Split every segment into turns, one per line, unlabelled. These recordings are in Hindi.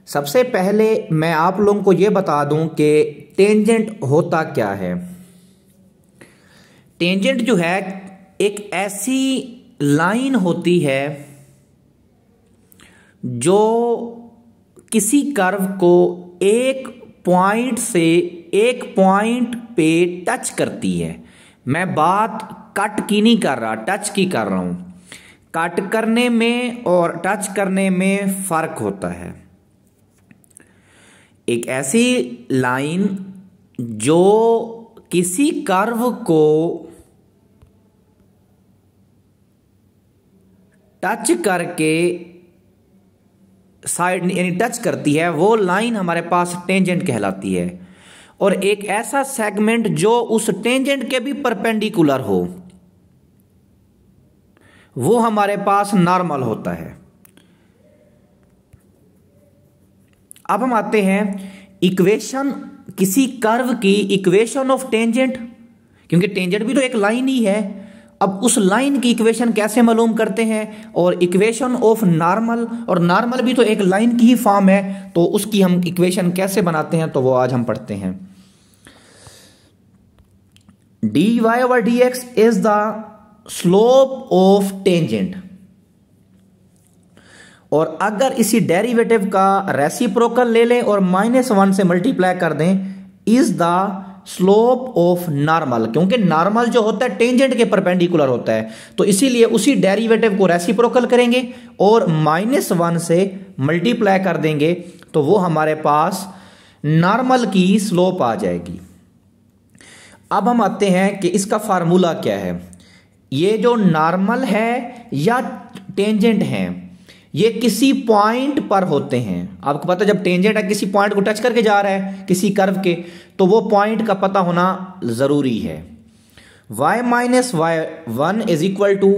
सबसे पहले मैं आप लोगों को यह बता दूं कि टेंजेंट होता क्या है। टेंजेंट जो है एक ऐसी लाइन होती है जो किसी कर्व को एक पॉइंट से एक पॉइंट पे टच करती है। मैं बात कट की नहीं कर रहा, टच की कर रहा हूं। कट करने में और टच करने में फर्क होता है। एक ऐसी लाइन जो किसी कर्व को टच करके साइड यानी टच करती है, वो लाइन हमारे पास टेंजेंट कहलाती है। और एक ऐसा सेगमेंट जो उस टेंजेंट के भी परपेंडिकुलर हो, वो हमारे पास नॉर्मल होता है। अब हम आते हैं इक्वेशन, किसी कर्व की इक्वेशन ऑफ टेंजेंट, क्योंकि टेंजेंट भी तो एक लाइन ही है। अब उस लाइन की इक्वेशन कैसे मालूम करते हैं, और इक्वेशन ऑफ नॉर्मल, और नॉर्मल भी तो एक लाइन की ही फॉर्म है, तो उसकी हम इक्वेशन कैसे बनाते हैं, तो वो आज हम पढ़ते हैं। dy over dx is the slope of tangent। और अगर इसी डेरिवेटिव का रेसिप्रोकल ले लें और -1 से मल्टीप्लाई कर दें, is the slope of normal, क्योंकि नॉर्मल जो होता है टेंजेंट के परपेंडिकुलर होता है, तो इसीलिए उसी डेरिवेटिव को रेसिप्रोकल करेंगे और -1 से मल्टीप्लाई कर देंगे, तो वो हमारे पास नॉर्मल की स्लोप आ जाएगी। अब हम आते हैं कि इसका फार्मूला क्या है। ये जो नॉर्मल है या टेंजेंट है, ये किसी पॉइंट पर होते हैं। आपको पता है जब टेंजेंट है किसी पॉइंट को टच करके जा रहा है किसी कर्व के, तो वो पॉइंट का पता होना जरूरी है। y minus y1 is equal to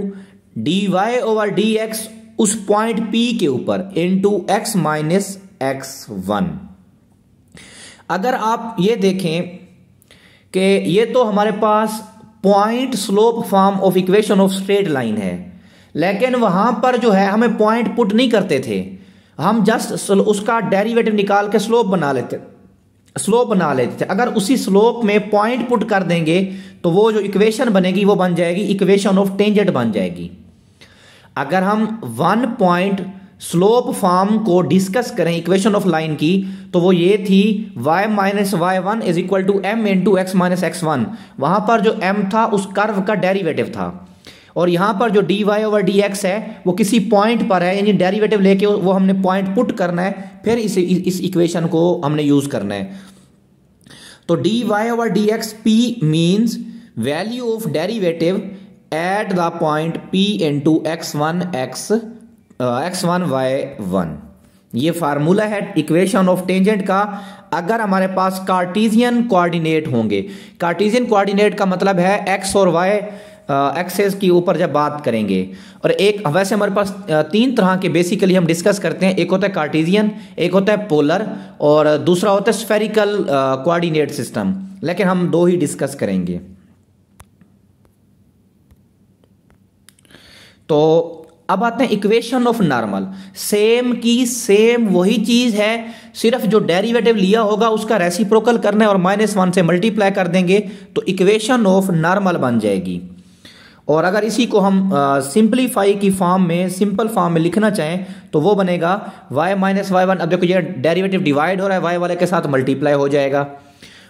dy over dx उस पॉइंट P के ऊपर इंटू x माइनस x1। अगर आप ये देखें कि ये तो हमारे पास point slope form of equation of straight line है, लेकिन वहां पर जो है हमें पॉइंट पुट नहीं करते थे, हम जस्ट उसका डेरिवेटिव निकाल के स्लोप बना लेते थे। अगर उसी स्लोप में पॉइंट पुट कर देंगे तो वो जो इक्वेशन बनेगी वो बन जाएगी इक्वेशन ऑफ टेंजेंट बन जाएगी। अगर हम 1 पॉइंट स्लोप फॉर्म को डिस्कस करें इक्वेशन ऑफ लाइन की, तो वो ये थी y minus y1 is equal to m into x minus x1। वहां पर जो m था उस कर्व का डेरिवेटिव था, और यहां पर जो dy ओवर dx है वो किसी पॉइंट पर है, यानी डेरिवेटिव लेके वो हमने पॉइंट पुट करना है, फिर इस इक्वेशन को हमने यूज करना है। तो dy over dx p means value of derivative eight the point p into x1 y1। ये फार्मूला है इक्वेशन ऑफ टेंजेंट का। अगर हमारे पास कार्टेशियन कोऑर्डिनेट होंगे, कार्टेशियन कोऑर्डिनेट का मतलब है x और y एक्सेस की ऊपर जब बात करेंगे, और एक वैसे हमारे पास 3 तरह के बेसिकली हम डिस्कस करते हैं। एक होता है कार्टेशियन, एक होता है पोलर, और दूसरा होता है स्फेरिकल कोऑर्डिनेट सिस्टम, लेकिन हम 2 ही डिस्कस करेंगे। तो अब आते हैं इक्वेशन ऑफ नॉर्मल। सेम की सेम वही चीज है, सिर्फ जो डेरिवेटिव लिया होगा उसका रेसिप्रोकल करना है और -1 से मल्टीप्लाई कर देंगे तो इक्वेशन ऑफ नॉर्मल बन जाएगी। और अगर इसी को हम सिंपलीफाई की फॉर्म में, सिंपल फॉर्म में लिखना चाहें तो वो बनेगा y माइनस y1। अब देखो ये डेरिवेटिव डिवाइड हो रहा है, y वाले के साथ मल्टीप्लाई हो जाएगा,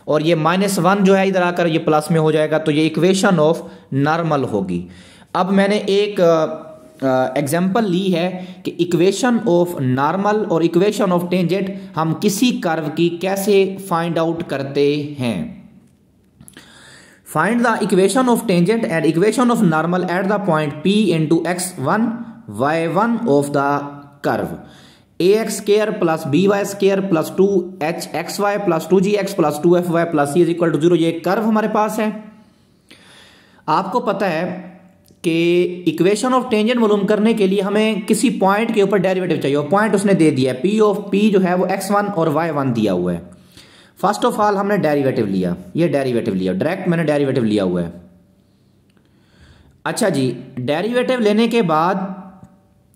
और ये -1 जो है इधर आकर ये प्लस में हो जाएगा, तो ये इक्वेशन ऑफ नॉर्मल होगी। अब मैंने एक एग्जाम्पल ली है कि इक्वेशन ऑफ नॉर्मल और इक्वेशन ऑफ टेंजेंट हम किसी कर्व की कैसे फाइंड आउट करते हैं। Find the equation of tangent and equation of normal at the point P into x1 y1 of the curve ax square plus by square plus 2hxy plus 2gx plus 2fy plus c is equal to 0। ये कर्व हमारे पास है। आपको पता है कि इक्वेशन ऑफ टेंजेंट मालूम करने के लिए हमें किसी पॉइंट के ऊपर डेरिवेटिव चाहिए, और पॉइंट उसने दे दिया है P ऑफ P जो है वो x1 और y1 दिया हुआ है। फर्स्ट ऑफ ऑल हमने डेरिवेटिव लिया, ये डेरिवेटिव लिया, डायरेक्ट मैंने डेरिवेटिव लिया हुआ है। अच्छा जी, डेरिवेटिव लेने के बाद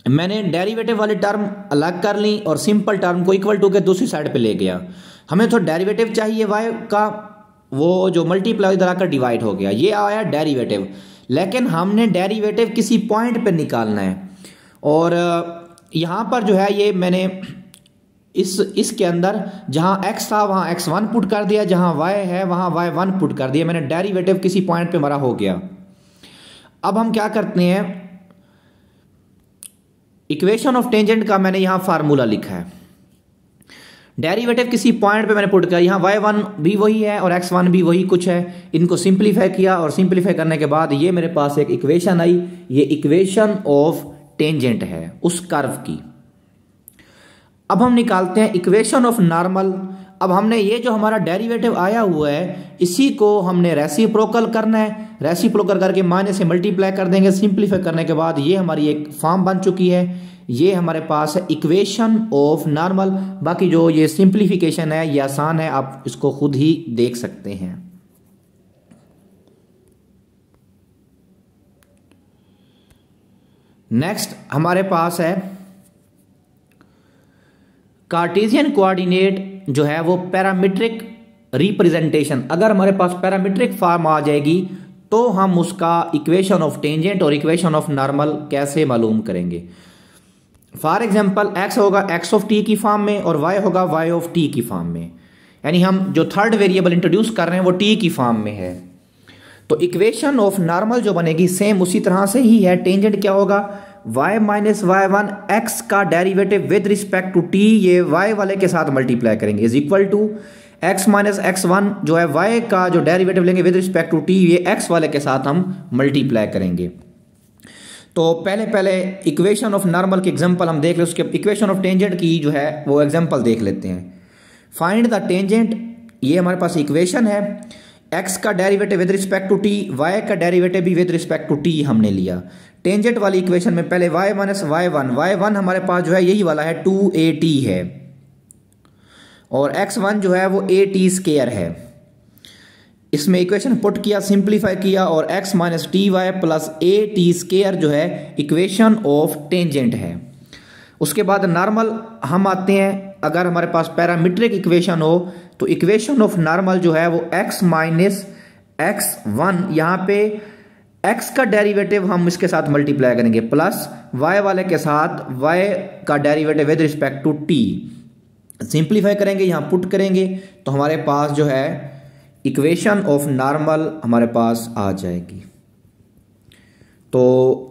मैंने डेरिवेटिव वाली टर्म अलग कर ली और सिंपल टर्म को इक्वल टू के दूसरी साइड पे ले गया। हमें तो डेरिवेटिव चाहिए y का, वो जो मल्टीप्लाई इधर आकर डिवाइड हो गया, ये आया डेरिवेटिव। लेकिन हमने डेरिवेटिव किसी पॉइंट पे निकालना है, और यहाँ पर जो है ये मैंने इसके अंदर जहाँ x था वहाँ x1 पुट कर दिया, जहाँ y है वहाँ y1 पुट कर दिया। मैंने डेरिवेटिव किसी पॉइंट पे हमारा हो गया। अब हम क्या करते हैं, इक्वेशन ऑफ टेंजेंट का मैंने यहाँ फार्मूला लिखा है। डेरिवेटिव किसी पॉइंट पे मैंने पुट किया, यहाँ y1 भी वही है और x1 भी वही कुछ है। इनको सिंप्लीफाई किया और सिंप्लीफाई करने के बाद ये मेरे पास एक इक्वेशन आई। ये इक्वेशन ऑफ टेंजेंट है उस कर्व की। अब हम निकालते हैं इक्वेशन ऑफ नॉर्मल। अब हमने ये जो हमारा डेरिवेटिव आया हुआ है इसी को हमने रेसिप्रोकल करना है। रेसिप्रोकल करके माइनस से मल्टीप्लाई कर देंगे। सिंप्लीफाई करने के बाद ये हमारी एक फॉर्म बन चुकी है। ये हमारे पास है इक्वेशन ऑफ नॉर्मल। बाकी जो ये सिंप्लीफिकेशन है ये आसान है, आप इसको खुद ही देख सकते हैं। नेक्स्ट हमारे पास है कार्टेशियन कोऑर्डिनेट जो है वो पैरामीट्रिक रिप्रेजेंटेशन। अगर हमारे पास पैरामीट्रिक फॉर्म आ जाएगी तो हम उसका इक्वेशन ऑफ टेंजेंट और इक्वेशन ऑफ नॉर्मल कैसे मालूम करेंगे। फॉर एग्जांपल x होगा x ऑफ t की फॉर्म में और y होगा y ऑफ t की फॉर्म में, यानी हम जो थर्ड वेरिएबल इंट्रोड्यूस कर रहे हैं वो t की फॉर्म में है। तो इक्वेशन ऑफ नॉर्मल जो बनेगी सेम उसी तरह से ही है। टेंजेंट क्या होगा, y माइनस y1 x का derivative with respect to t, ये y वाले के साथ मल्टीप्लाई करेंगे, is equal to x minus x1 जो है y का जो डेरिवेटिव लेंगे विद रिस्पेक्ट टू t, ये x वाले के साथ हम मल्टीप्लाई करेंगे। तो पहले इक्वेशन ऑफ नॉर्मल की एग्जांपल हम देख लें, उसके इक्वेशन ऑफ टेंजेंट की जो है वो एग्जांपल देख लेते हैं। फाइंड द टेंजेंट, ये हमारे पास इक्वेशन है। x का derivative with respect to t, y का डेरिवेटिव भी विद रिस्पेक्ट टू t हमने लिया। टेंजेंट वाली इक्वेशन में पहले y माइनस y1 हमारे पास जो है यही वाला है 2at है, और x1 जो है वो at स्क्वायर है। इसमें इक्वेशन पुट किया, सिंप्लीफाई किया और x minus T Y plus at square जो है इक्वेशन ऑफ टेंजेंट है। उसके बाद नॉर्मल हम आते हैं। अगर हमारे पास पैरामीट्रिक इक्वेशन हो तो इक्वेशन ऑफ नॉर्मल जो है वो x माइनस x1, यहाँ पे x का डेरिवेटिव हम इसके साथ मल्टीप्लाई करेंगे प्लस y वाले के साथ y का derivative with respect to t। Simplify करेंगे, यहाँ पुट करेंगे तो हमारे पास जो है इक्वेशन ऑफ नॉर्मल हमारे पास आ जाएगी। तो